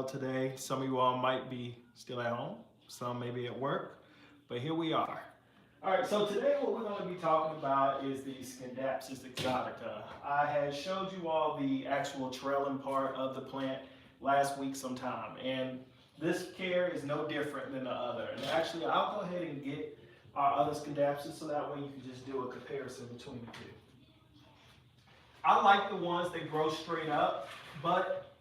today. Some of you all might be still at home, some may be at work, but here we are. All right, so today what we're going to be talking about is the Scindapsus Exotica. I had showed you all the actual trailing part of the plant last week sometime, and this care is no different than the other. And actually, I'll go ahead and get our other Scindapsus so that way you can just do a comparison between the two. I like the ones that grow straight up, but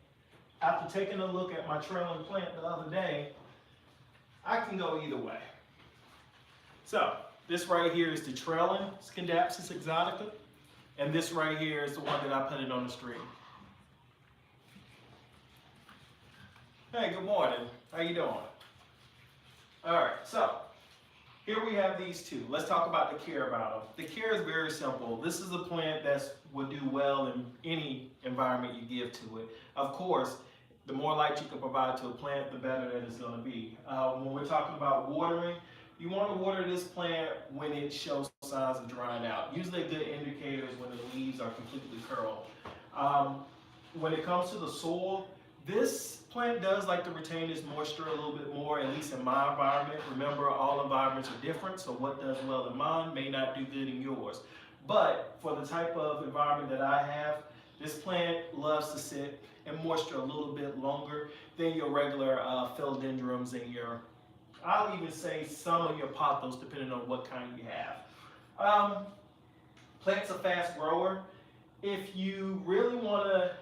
after taking a look at my trailing plant the other day, I can go either way. So this right here is the trailing Scindapsus Exotica, and this right here is the one that I put it on the screen. Hey, good morning. How you doing? All right, so here we have these two. Let's talk about the care about them. The care is very simple. This is a plant that would do well in any environment you give to it. Of course, the more light you can provide to a plant, the better that it's going to be. When we're talking about watering, you want to water this plant when it shows signs of drying out. Usually a good indicator is when the leaves are completely curled. When it comes to the soil, this plant does like to retain its moisture a little bit more, at least in my environment. Remember, all environments are different, so what does well in mine may not do good in yours. But for the type of environment that I have, this plant loves to sit in moisture a little bit longer than your regular philodendrons and your, I'll even say some of your pothos, depending on what kind you have. Plant's a fast grower. If you really want to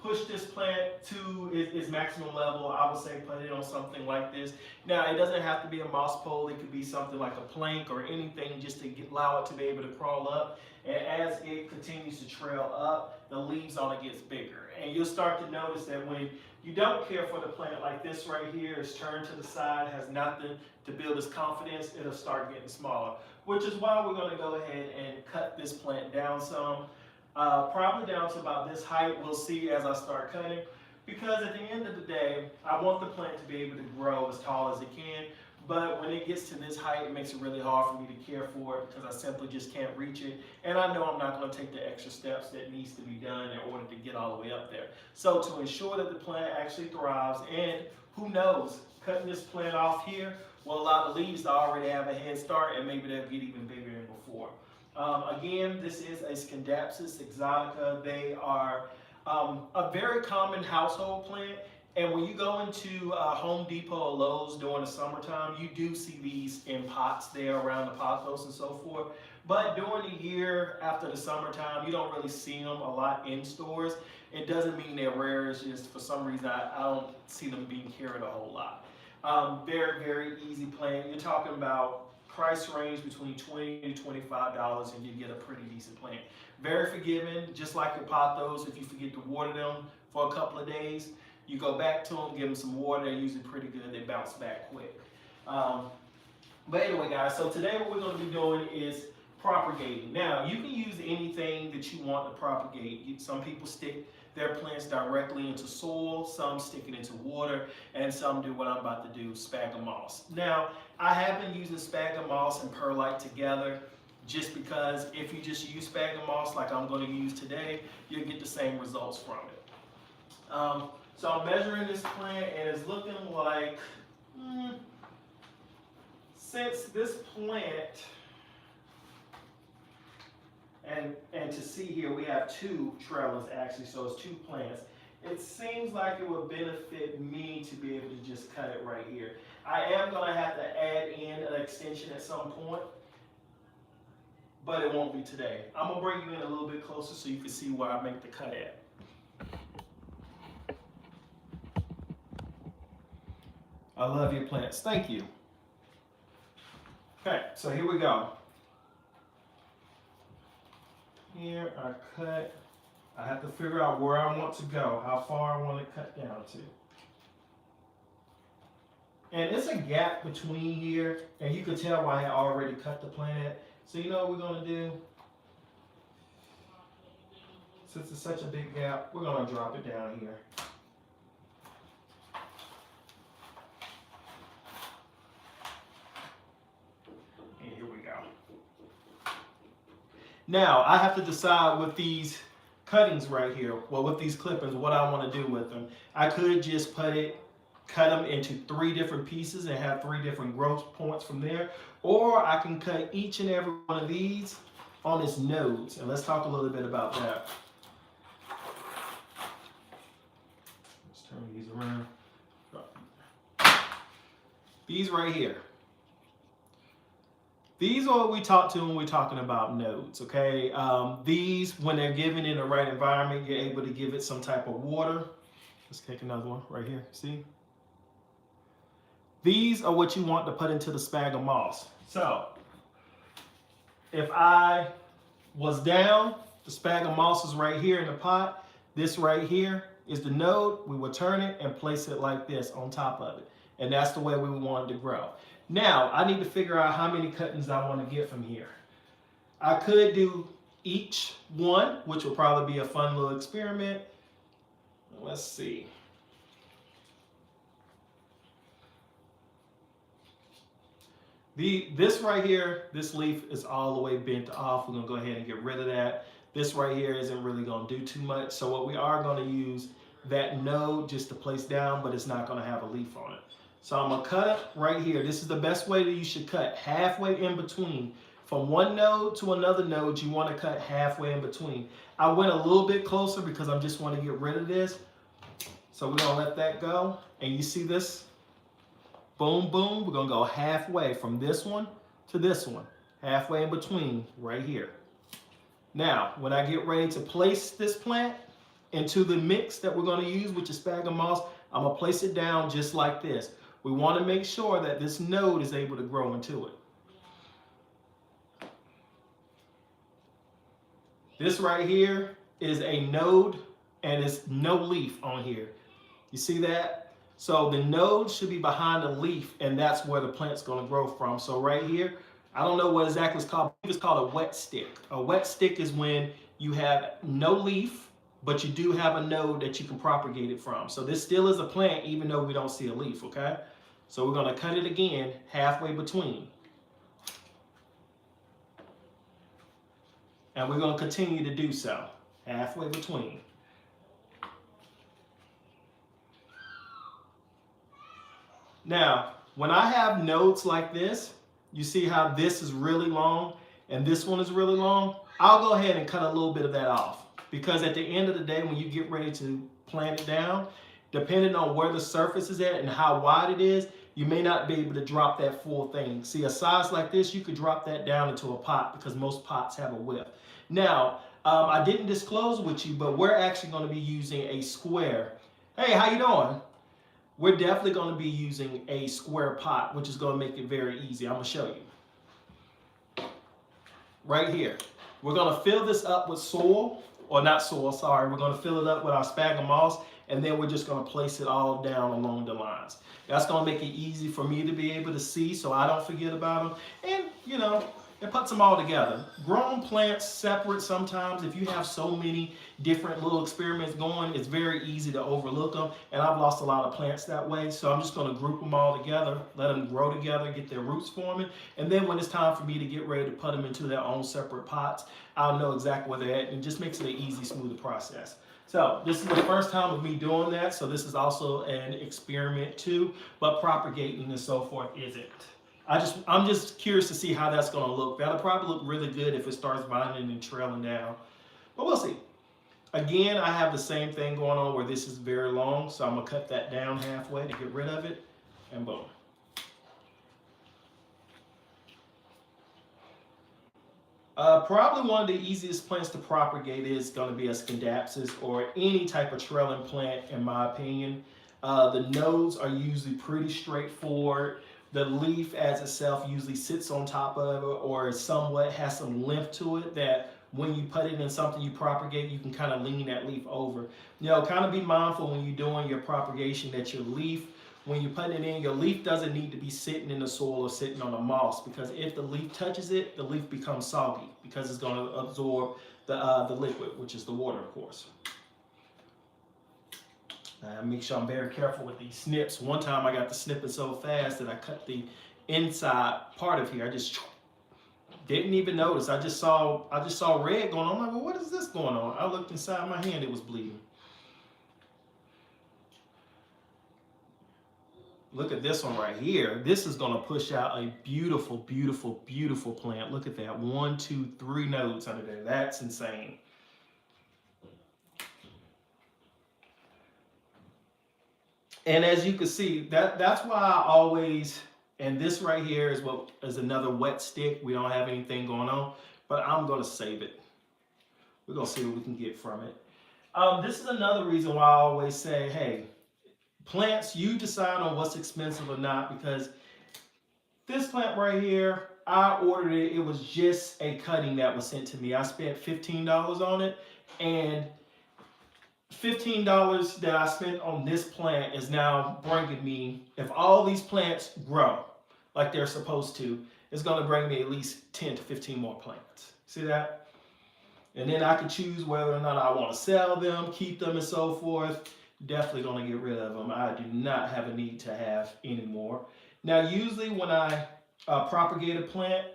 push this plant to its maximum level, I would say put it on something like this. Now, it doesn't have to be a moss pole. It could be something like a plank or anything just to allow it to be able to crawl up. And as it continues to trail up, the leaves on it gets bigger. And you'll start to notice that when you don't care for the plant like this right here, it's turned to the side, has nothing to build its confidence, it'll start getting smaller. Which is why we're going to go ahead and cut this plant down some. Probably down to about this height, we'll see as I start cutting, because at the end of the day, I want the plant to be able to grow as tall as it can, but when it gets to this height, it makes it really hard for me to care for it because I simply just can't reach it, and I know I'm not going to take the extra steps that needs to be done in order to get all the way up there. So to ensure that the plant actually thrives, and who knows, cutting this plant off here will allow the leaves to already have a head start, and maybe they'll get even bigger than before. Again, this is a Scindapsus Exotica. They are a very common household plant, and when you go into Home Depot or Lowe's during the summertime, you do see these in pots there around the pothos and so forth. But during the year after the summertime, you don't really see them a lot in stores. It doesn't mean they're rare. It's just for some reason I don't see them being carried a whole lot. Very, very easy plant. You're talking about price range between $20 to $25, and you get a pretty decent plant. Very forgiving, just like your pothos. If you forget to water them for a couple of days, you go back to them, give them some water. They're usually pretty good. They bounce back quick. But anyway, guys, so today what we're going to be doing is propagating. Now, you can use anything that you want to propagate. Some people stick their plants directly into soil, some stick it into water, and some do what I'm about to do, sphagnum moss. Now, I have been using sphagnum moss and perlite together just because if you just use sphagnum moss like I'm going to use today, you'll get the same results from it. So I'm measuring this plant, and it's looking like, since this plant, and to see here, we have two trailers actually, so it's two plants. It seems like it would benefit me to be able to just cut it right here. I am going to have to add in an extension at some point, but it won't be today. I'm going to bring you in a little bit closer so you can see where I make the cut at. I love your plants. Thank you. Okay, so here we go. Here I cut. I have to figure out where I want to go, how far I want to cut down to. And it's a gap between here, and you can tell why I already cut the plant. So you know what we're going to do? Since it's such a big gap, we're going to drop it down here. Now, I have to decide with these cuttings right here. Well, with these clippings, what I want to do with them, I could just cut them into 3 different pieces and have 3 different growth points from there. Or I can cut each and every one of these on its nodes. And let's talk a little bit about that. Let's turn these around. These right here. These are what we talk to when we're talking about nodes, okay? These, when they're given in the right environment, you're able to give it some type of water. Let's take another one right here, see? These are what you want to put into the sphagnum moss. So, if I was down, the sphagnum moss is right here in the pot. This right here is the node. We would turn it and place it like this on top of it. And that's the way we want it to grow. Now, I need to figure out how many cuttings I want to get from here. I could do each one, which will probably be a fun little experiment. Let's see. This right here, this leaf is all the way bent off. We're going to go ahead and get rid of that. This right here isn't really going to do too much. So what we are going to use that node just to place down, but it's not going to have a leaf on it. So I'm going to cut it right here. This is the best way that you should cut, halfway in between. From one node to another node, you want to cut halfway in between. I went a little bit closer because I just want to get rid of this. So we're going to let that go. And you see this? Boom, boom. We're going to go halfway from this one to this one. Halfway in between right here. Now, when I get ready to place this plant into the mix that we're going to use, which is sphagnum moss, I'm going to place it down just like this. We want to make sure that this node is able to grow into it. This right here is a node and it's no leaf on here. You see that? So the node should be behind the leaf and that's where the plant's going to grow from. So right here, I don't know what exactly it's called. I believe it's called a wet stick. A wet stick is when you have no leaf, but you do have a node that you can propagate it from. So this still is a plant even though we don't see a leaf, okay? So we're going to cut it again halfway between. And we're going to continue to do so, halfway between. Now, when I have nodes like this, you see how this is really long and this one is really long? I'll go ahead and cut a little bit of that off. Because at the end of the day, when you get ready to plant it down, depending on where the surface is at and how wide it is, you may not be able to drop that full thing. See, a size like this, you could drop that down into a pot because most pots have a width. Now, I didn't disclose with you, but we're actually going to be using a square. Hey, how you doing? We're definitely going to be using a square pot, which is going to make it very easy. I'm going to show you. Right here. We're going to fill this up with soil. Or not soil, sorry. We're going to fill it up with our sphagnum moss, and then we're just going to place it all down along the lines. That's going to make it easy for me to be able to see so I don't forget about them. And, you know, it puts them all together. Grown plants separate sometimes. If you have so many different little experiments going, it's very easy to overlook them. And I've lost a lot of plants that way. So I'm just going to group them all together, let them grow together, get their roots forming. And then when it's time for me to get ready to put them into their own separate pots, I'll know exactly where they're at, and it just makes it an easy, smoother process. So this is the first time of me doing that. So this is also an experiment too, but propagating and so forth isn't. I'm just curious to see how that's going to look. That'll probably look really good if it starts vining and trailing down, but we'll see. Again, I have the same thing going on where this is very long, so I'm going to cut that down halfway to get rid of it, and boom. Probably one of the easiest plants to propagate is going to be a Scindapsus or any type of trailing plant, in my opinion. The nodes are usually pretty straightforward. The leaf as itself usually sits on top of it or somewhat has some length to it that when you put it in something you propagate, you can kind of lean that leaf over. You know, kind of be mindful when you're doing your propagation that your leaf, when you put it in, your leaf doesn't need to be sitting in the soil or sitting on the moss, because if the leaf touches it, the leaf becomes soggy because it's going to absorb the liquid, which is the water, of course. Make sure I'm very careful with these snips. One time I got the snipping so fast that I cut the inside part of here. I just Didn't even notice. I just saw red going on. I'm like, well, what is this going on? I looked inside my hand, it was bleeding. Look at this one right here. This is going to push out a beautiful, beautiful, beautiful plant. Look at that. 1, 2, 3 nodes under there. That's insane. And as you can see, that's why I always, and this right here is what is another wet stick. We don't have anything going on, but I'm going to save it. We're going to see what we can get from it. This is another reason why I always say, hey, plants, you decide on what's expensive or not, because this plant right here, I ordered it. It was just a cutting that was sent to me. I spent $15 on it, and $15 that I spent on this plant is now bringing me, if all these plants grow like they're supposed to, it's going to bring me at least 10 to 15 more plants. See that? And then I can choose whether or not I want to sell them, keep them, and so forth. Definitely going to get rid of them. I do not have a need to have any more. Now, usually when I propagate a plant,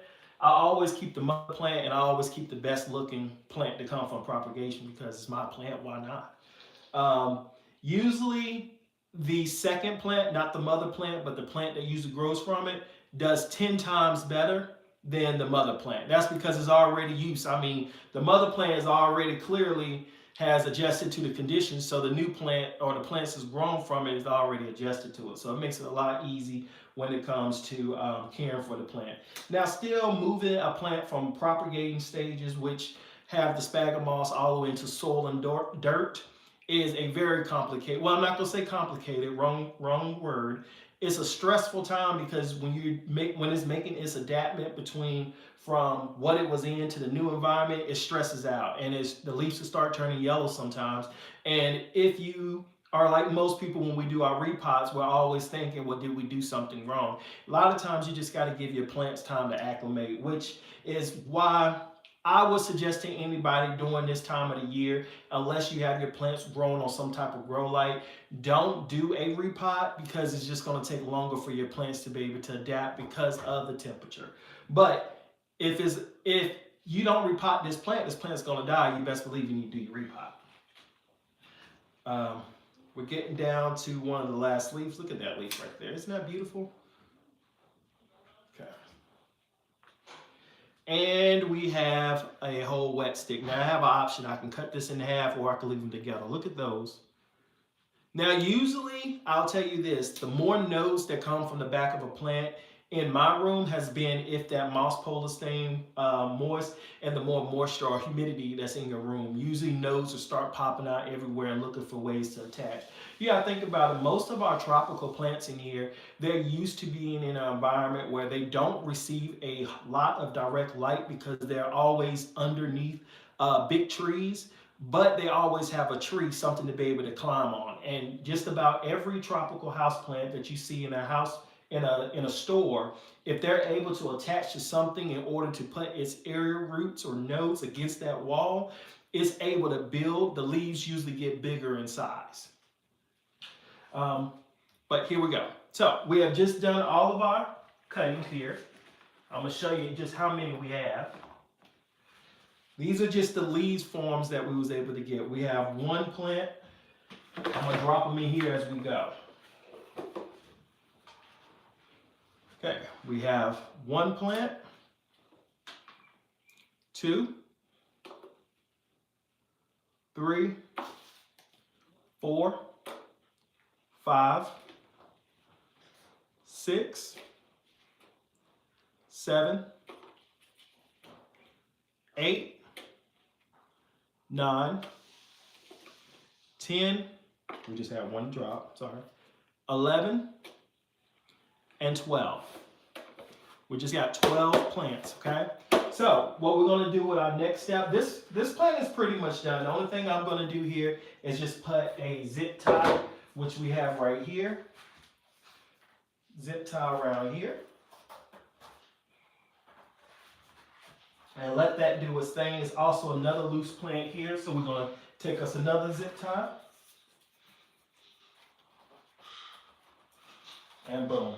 I always keep the mother plant, and I always keep the best looking plant to come from propagation, because it's my plant. Why not? Usually the second plant, not the mother plant, but the plant that usually grows from it, does 10 times better than the mother plant. That's because it's already used. I mean, the mother plant is already clearly has adjusted to the conditions, so the new plant or the plants that's grown from it is already adjusted to it. So it makes it a lot easy when it comes to caring for the plant. Now, still moving a plant from propagating stages, which have the sphagnum moss, all the way into soil and dirt, is a very complicated, well, I'm not going to say complicated, wrong word. It's a stressful time, because when it's making its adaptation between from what it was in to the new environment, it stresses out, and the leaves will start turning yellow sometimes. And if you are like most people, when we do our repots, we're always thinking, well, did we do something wrong? A lot of times you just got to give your plants time to acclimate, which is why I would suggest to anybody during this time of the year, unless you have your plants grown on some type of grow light, don't do a repot, because it's just going to take longer for your plants to be able to adapt because of the temperature. But if you don't repot this plant's going to die. You best believe you need to do your repot. We're getting down to one of the last leaves. Look at that leaf right there. Isn't that beautiful? Okay. And we have a whole wet stick. Now, I have an option. I can cut this in half, or I can leave them together. Look at those. Now, usually, I'll tell you this, the more nodes that come from the back of a plant in my room has been if that moss pole is staying moist, and the more moisture or humidity that's in your room. Usually nodes will start popping out everywhere and looking for ways to attach. You gotta think about it. Most of our tropical plants in here, they're used to being in an environment where they don't receive a lot of direct light, because they're always underneath big trees. But they always have a tree, something to be able to climb on. And just about every tropical house plant that you see in a house, in a store, if they're able to attach to something in order to put its aerial roots or nodes against that wall, it's able to build. The leaves usually get bigger in size. But here we go. So we have just done all of our cuttings here. I'm going to show you just how many we have. These are just the leaves forms that we was able to get. We have one plant. I'm going to drop them in here as we go. Okay, we have one plant, 2, 3, 4, 5, 6, 7, 8, 9, 10, we just had one drop, sorry, 11, and 12. We just got 12 plants, okay? So what we're gonna do with our next step, this plant is pretty much done. The only thing I'm gonna do here is just put a zip tie, which we have right here. Zip tie around here. And let that do its thing. There's also another loose plant here, so we're gonna take us another zip tie. And boom.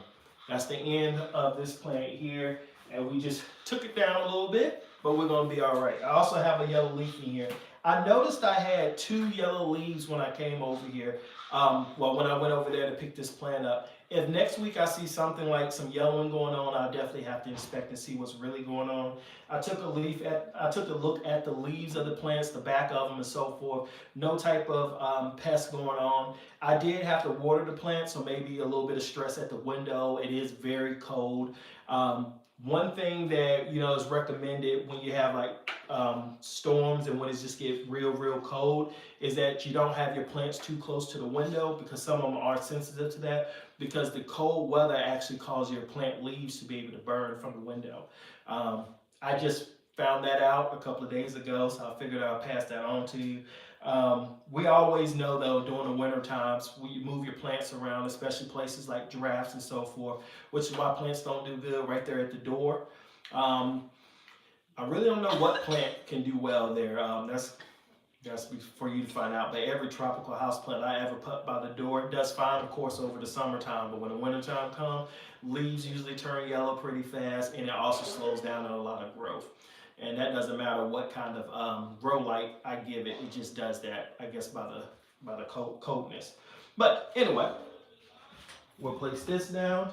That's the end of this plant here. And we just took it down a little bit, but we're gonna be all right. I also have a yellow leaf in here. I noticed I had 2 yellow leaves when I came over here. Well, when I went over there to pick this plant up. If next week I see something like some yellowing going on, I'll definitely have to inspect and see what's really going on. I took a look at the leaves of the plants, the back of them and so forth. No type of pest going on. I did have to water the plant, so maybe a little bit of stress at the window. It is very cold. One thing that is recommended when you have like storms and when it just get real cold is that you don't have your plants too close to the window, because some of them are sensitive to that, because the cold weather actually causes your plant leaves to be able to burn from the window. I just found that out a couple of days ago, so I figured I'll pass that on to you. We always know though, during the winter times, when you move your plants around, especially places like giraffes and so forth, which is why plants don't do good right there at the door. I really don't know what plant can do well there. That's for you to find out. But every tropical house plant I ever put by the door, it does fine, of course, over the summertime. But when the wintertime comes, leaves usually turn yellow pretty fast, and it also slows down a lot of growth. And that doesn't matter what kind of grow light I give it; it just does that, I guess, by the coldness. But anyway, we'll place this down.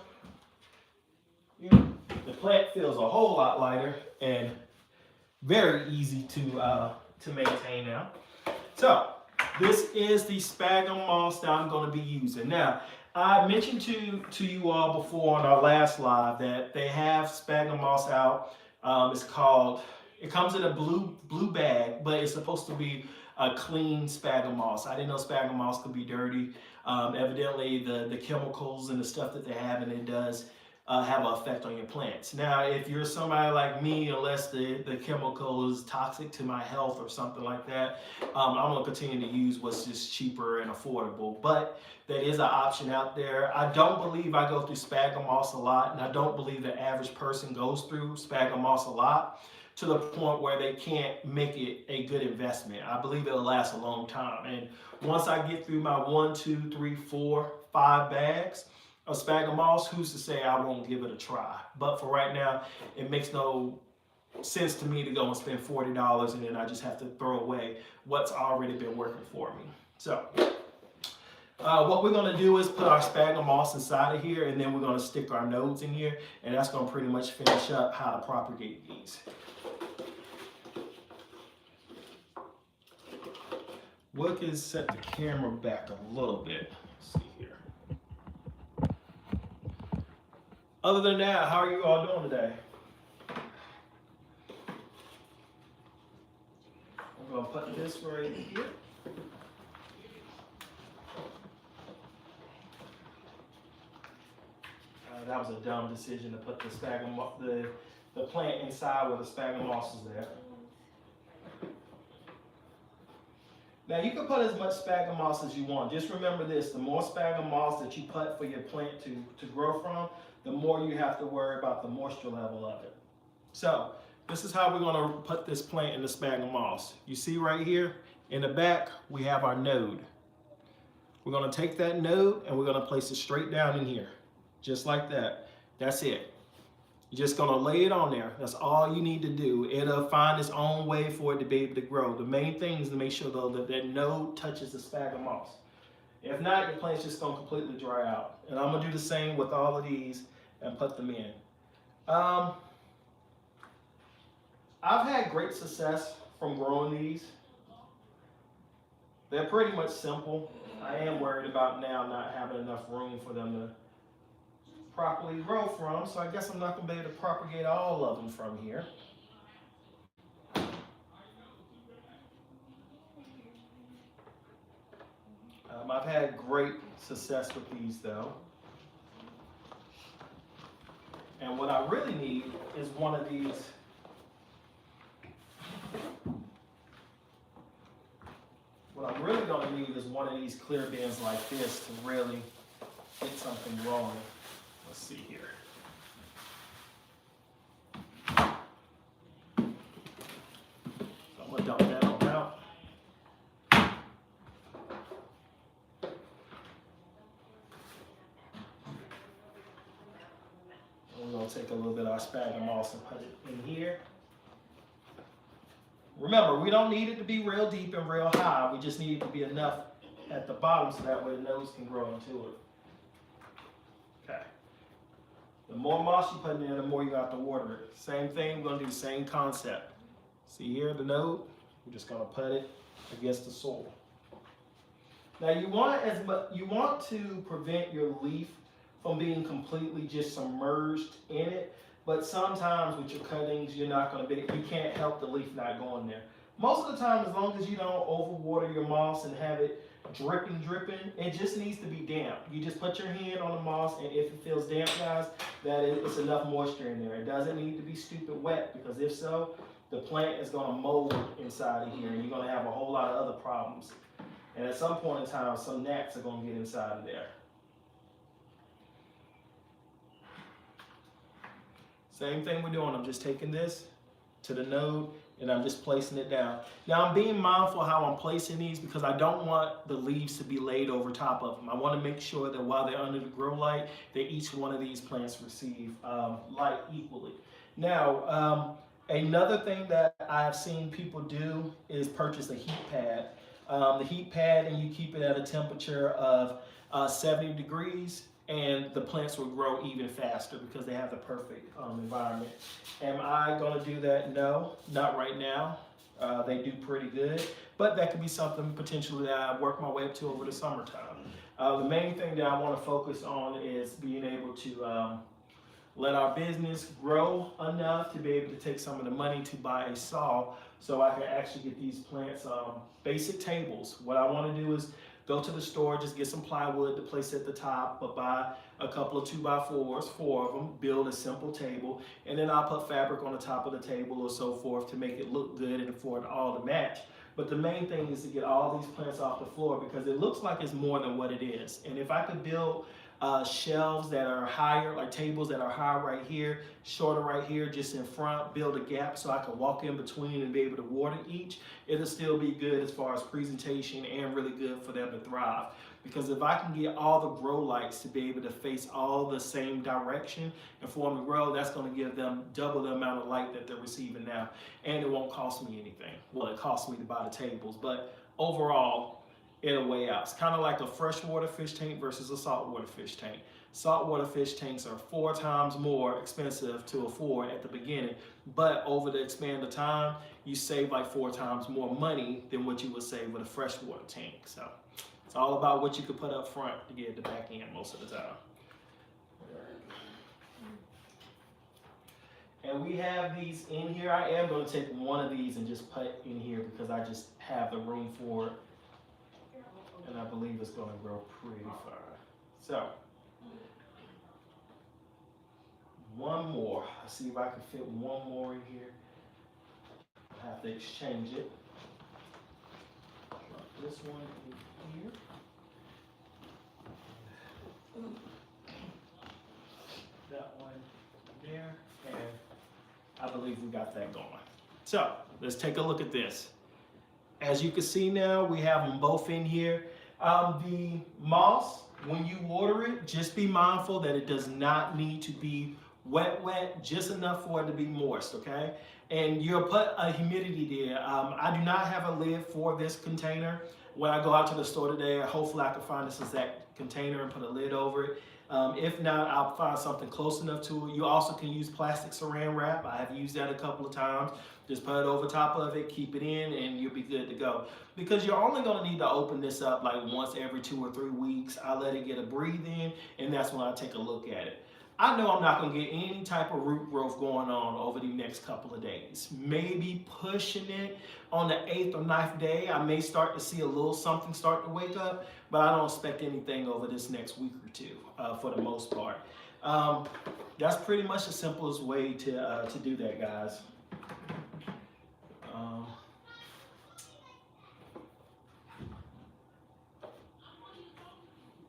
The plant feels a whole lot lighter and very easy to maintain now. So this is the sphagnum moss that I'm going to be using. Now, I mentioned to you all before on our last live that they have sphagnum moss out. It comes in a blue bag, but it's supposed to be a clean sphagnum moss. I didn't know sphagnum moss could be dirty. Evidently, the chemicals and the stuff that they have in it does have an effect on your plants. Now, if you're somebody like me, unless the chemical is toxic to my health or something like that, I'm going to continue to use what's just cheaper and affordable. But that is an option out there. I don't believe I go through sphagnum moss a lot, and I don't believe the average person goes through sphagnum moss a lot to the point where they can't make it a good investment. I believe it'll last a long time. And once I get through my 1, 2, 3, 4, 5 bags of sphagnum moss, who's to say I won't give it a try? But for right now, it makes no sense to me to go and spend $40 and then I just have to throw away what's already been working for me. So what we're going to do is put our sphagnum moss inside of here, and then we're going to stick our nodes in here, and that's going to pretty much finish up how to propagate these. We can set the camera back a little bit. Let's see here. Other than that, how are you all doing today? I'm going to put this right here. That was a dumb decision to put the sphagnum, the plant inside where the sphagnum moss is there. Now you can put as much sphagnum moss as you want. Just remember this, the more sphagnum moss that you put for your plant to grow from, the more you have to worry about the moisture level of it. So this is how we're going to put this plant in the sphagnum moss. You see right here in the back, we have our node. We're going to take that node and we're going to place it straight down in here. Just like that. That's it. You're just going to lay it on there. That's all you need to do. It'll find its own way for it to be able to grow. The main thing is to make sure, though, that that node touches the sphagnum moss. If not, your plant's just going to completely dry out. And I'm going to do the same with all of these and put them in. I've had great success from growing these. They're pretty much simple. I am worried about now not having enough room for them to properly grow from, so I guess I'm not going to be able to propagate all of them from here. I've had great success with these though. And what I really need is one of these what I'm really going to need is one of these clear bins like this to really get something rolling. Let's see here. So I'm going to dump that on out. And going to take a little bit of our sphagnum moss and put it in here. Remember, we don't need it to be real deep and real high. We just need it to be enough at the bottom so that way the nose can grow into it. Okay. The more moss you put in there, the more you have to water it. Same thing, we're going to do the same concept. See here, the node? We're just going to put it against the soil. Now you want to prevent your leaf from being completely just submerged in it, but sometimes with your cuttings, you're not going to be, you can't help the leaf not going there. Most of the time, as long as you don't overwater your moss and have it dripping, it just needs to be damp. You just put your hand on the moss, and if it feels damp, guys, that it's enough moisture in there. It doesn't need to be stupid wet, because if so, the plant is going to mold inside of here, and you're going to have a whole lot of other problems. And at some point in time, some gnats are going to get inside of there. Same thing we're doing. I'm just taking this to the node and I'm just placing it down. Now I'm being mindful how I'm placing these because I don't want the leaves to be laid over top of them. I want to make sure that while they're under the grow light, that each one of these plants receive light equally. Now, another thing that I've seen people do is purchase a heat pad. The heat pad, and you keep it at a temperature of 70 degrees, and the plants will grow even faster because they have the perfect environment. Am I going to do that? No, not right now. They do pretty good, but that could be something potentially that I work my way up to over the summertime. The main thing that I want to focus on is being able to let our business grow enough to be able to take some of the money to buy a saw so I can actually get these plants basic tables. What I want to do is go to the store, just get some plywood to place at the top, but buy a couple of 2x4s, 4 of them, build a simple table, and then I'll put fabric on the top of the table or so forth to make it look good and for it all to match. But the main thing is to get all these plants off the floor because it looks like it's more than what it is. And if I could build shelves that are higher, like tables that are higher right here, shorter right here, just in front, build a gap so I can walk in between and be able to water each, it'll still be good as far as presentation and really good for them to thrive. Because if I can get all the grow lights to be able to face all the same direction and for them to grow, that's going to give them double the amount of light that they're receiving now. And it won't cost me anything. Well, it costs me to buy the tables, but overall, it'll weigh out. It's kind of like a freshwater fish tank versus a saltwater fish tank. Saltwater fish tanks are 4 times more expensive to afford at the beginning, but over the span of time, you save like 4 times more money than what you would save with a freshwater tank. So it's all about what you could put up front to get the back end most of the time. And we have these in here. I am going to take one of these and just put in here because I just have the room for it. And I believe it's going to grow pretty fine. So, one more. Let's see if I can fit one more in here. I have to exchange it. Drop this one in here. That one there. And I believe we got that going. So, let's take a look at this. As you can see now, we have them both in here. The moss, when you water it, just be mindful that it does not need to be wet, just enough for it to be moist, okay? And you'll put a humidity there. I do not have a lid for this container. When I go out to the store today, hopefully I can find this exact container and put a lid over it. If not, I'll find something close enough to it. You also can use plastic saran wrap. I have used that a couple of times. Just put it over top of it, keep it in, and you'll be good to go. Because you're only going to need to open this up like once every 2 or 3 weeks. I let it get a breathe in, and that's when I take a look at it. I know I'm not going to get any type of root growth going on over the next couple of days. Maybe pushing it on the 8th or 9th day, I may start to see a little something start to wake up, but I don't expect anything over this next week or 2 for the most part. That's pretty much the simplest way to do that, guys.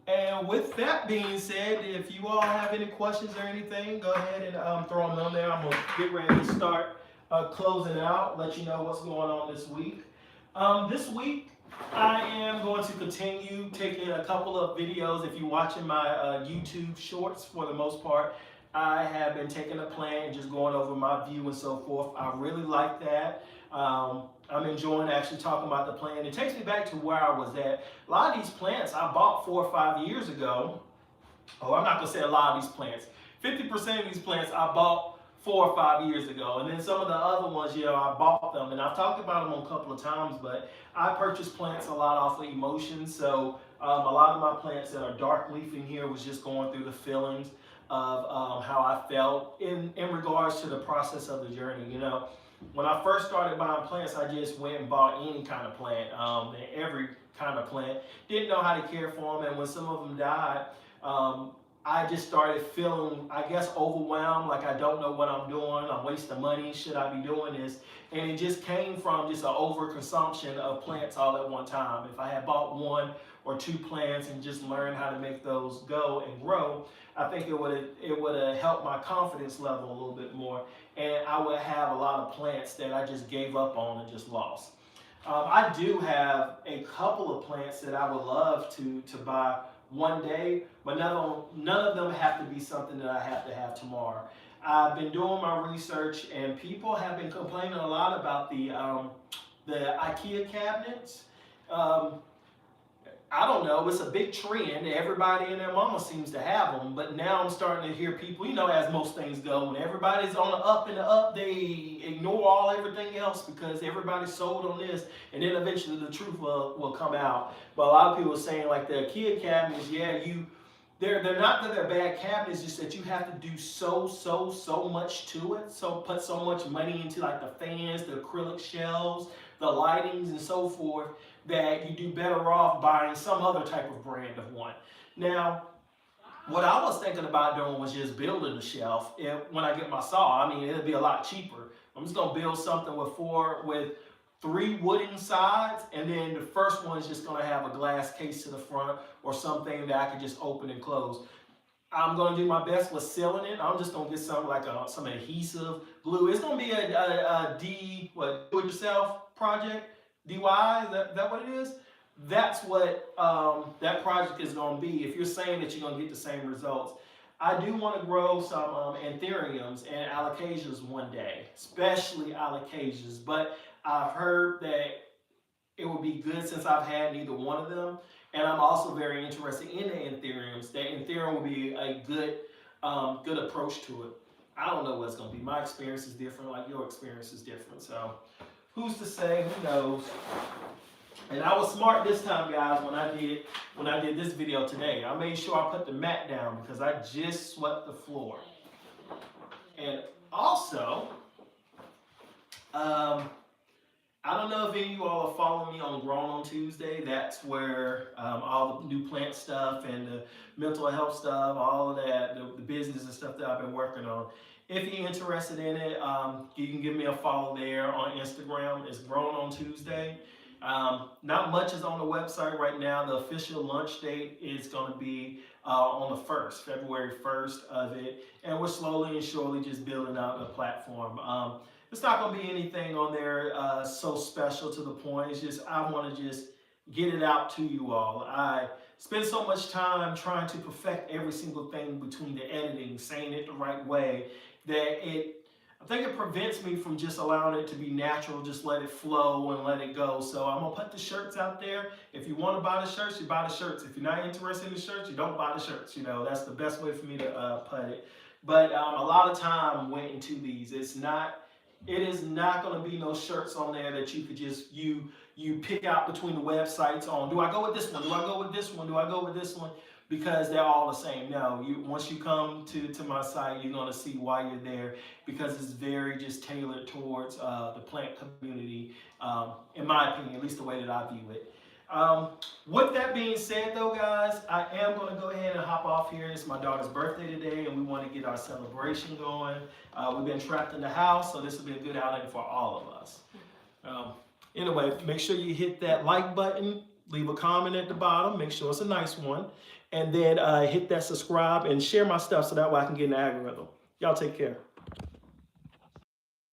And with that being said, if you all have any questions or anything, go ahead and throw them on there. I'm going to get ready to start closing out, let you know what's going on this week. This week, I am going to continue taking a couple of videos. If you're watching my YouTube shorts for the most part, I have been taking a plant and just going over my view and so forth. I really like that. I'm enjoying actually talking about the plant. It takes me back to where I was at. A lot of these plants I bought 4 or 5 years ago. Oh, I'm not going to say a lot of these plants. 50% of these plants I bought 4 or 5 years ago. And then some of the other ones, you know, I bought them. And I've talked about them a couple of times, but I purchase plants a lot off of emotion. So a lot of my plants that are dark leafing here was just going through the feelings of how I felt in regards to the process of the journey. You know, when I first started buying plants, I just went and bought any kind of plant, every kind of plant. Didn't know how to care for them, and when some of them died, I just started feeling, I guess, overwhelmed, like I don't know what I'm doing, I'm wasting money, should I be doing this? And it just came from just an overconsumption of plants all at one time. If I had bought 1 or 2 plants and just learned how to make those go and grow, I think it would have helped my confidence level a little bit more, and I would have a lot of plants that I just gave up on and just lost. I do have a couple of plants that I would love to buy one day, but none of them have to be something that I have to have tomorrow. I've been doing my research, and people have been complaining a lot about the IKEA cabinets. I don't know, it's a big trend. Everybody and their mama seems to have them, but now I'm starting to hear people, you know, as most things go, when everybody's on the up and the up, they ignore everything else because everybody's sold on this, and then eventually the truth will come out. But a lot of people are saying, like, the IKEA cabinets, yeah, they're not that they're bad cabinets, just that you have to do so much to it. So put so much money into, like, the fans, the acrylic shelves, the lightings, and so forth, that you do better off buying some other type of brand of one. Now, what I was thinking about doing was just building a shelf. When I get my saw, I mean, it'll be a lot cheaper. I'm just gonna build something with 3 wooden sides, and then the first one is just gonna have a glass case to the front or something that I can just open and close. I'm gonna do my best with sealing it. I'm just gonna get something like some adhesive glue. It's gonna be a do-it-yourself project. DIY, is that what it is? That's what that project is going to be. If you're saying that you're going to get the same results, I do want to grow some anthuriums and alocasias one day, especially alocasias. But I've heard that it would be good since I've had neither one of them, and I'm also very interested in the anthuriums. The anthurium will be a good approach to it. I don't know what it's going to be. My experience is different, like your experience is different. So who's to say? Who knows? And I was smart this time, guys, when I did this video today. I made sure I put the mat down because I just swept the floor. And also, I don't know if any of you all are following me on Grown on Tuesday. That's where all the new plant stuff and the mental health stuff, all of that, the business and stuff that I've been working on. If you're interested in it, you can give me a follow there on Instagram. It's Grown on Tuesday. Not much is on the website right now. The official launch date is going to be on the 1st, February 1st of it. And we're slowly and surely just building out the platform. It's not going to be anything on there so special to the point. It's just I want to just get it out to you all. I spend so much time trying to perfect every single thing between the editing, saying it the right way, that I think it prevents me from just allowing it to be natural, just let it flow and let it go. So I'm gonna put the shirts out there. If you want to buy the shirts, you buy the shirts. If you're not interested in the shirts, you don't buy the shirts. You know, that's the best way for me to put it. But a lot of time went into these. It is not going to be no shirts on there that you could just you pick out between the websites on. Do I go with this one? Do I go with this one? Do I go with this one? Because they're all the same. No, once you come to my site, you're going to see why you're there, because it's very just tailored towards the plant community, in my opinion, at least the way that I view it. With that being said, though, guys, I am going to go ahead and hop off here. It's my daughter's birthday today, and we want to get our celebration going. We've been trapped in the house, so this will be a good outing for all of us. Anyway, make sure you hit that like button, leave a comment at the bottom, make sure it's a nice one, and then hit that subscribe and share my stuff so that way I can get an algorithm. Y'all take care.